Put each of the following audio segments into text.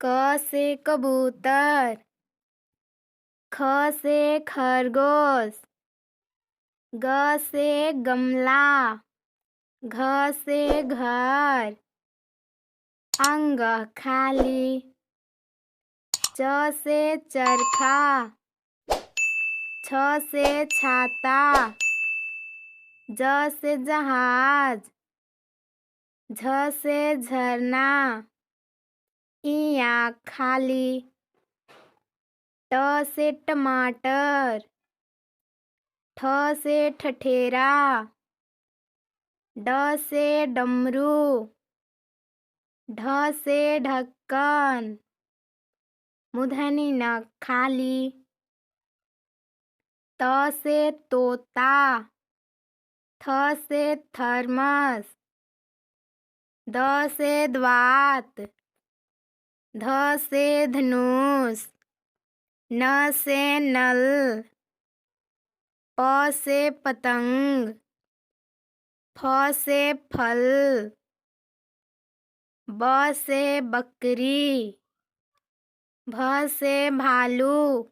क से कबूतर, ख से खरगोश, ग से गमला, घ से घर, अंग खाली, च से चरखा, छ से छाता, ज से जहाज, झ से झरना, इया खाली, ट से टमाटर, ठ से ठठेरा, ड से डमरू, ढ से ढक्कन, मूर्धनी न खाली, त से तोता, थ से थर्मस, द से द्वात, ध से धनुष, न से नल, प से पतंग, फ से फल, ब से बकरी, भ से भालू,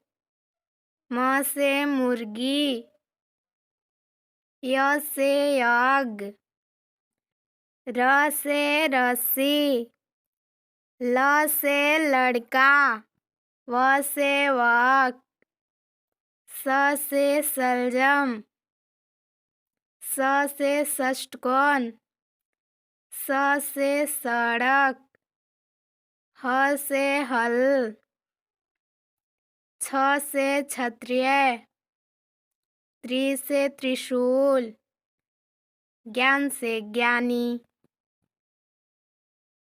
म से मुर्गी, य से यज्ञ, र से रस्सी, ल से लड़का, व से वक, स से सलजम, स से षष्ठकोण, स से सड़क, ह से हल, छ से क्षत्रिय, त्रि से त्रिशूल, ज्ञान से ज्ञानी।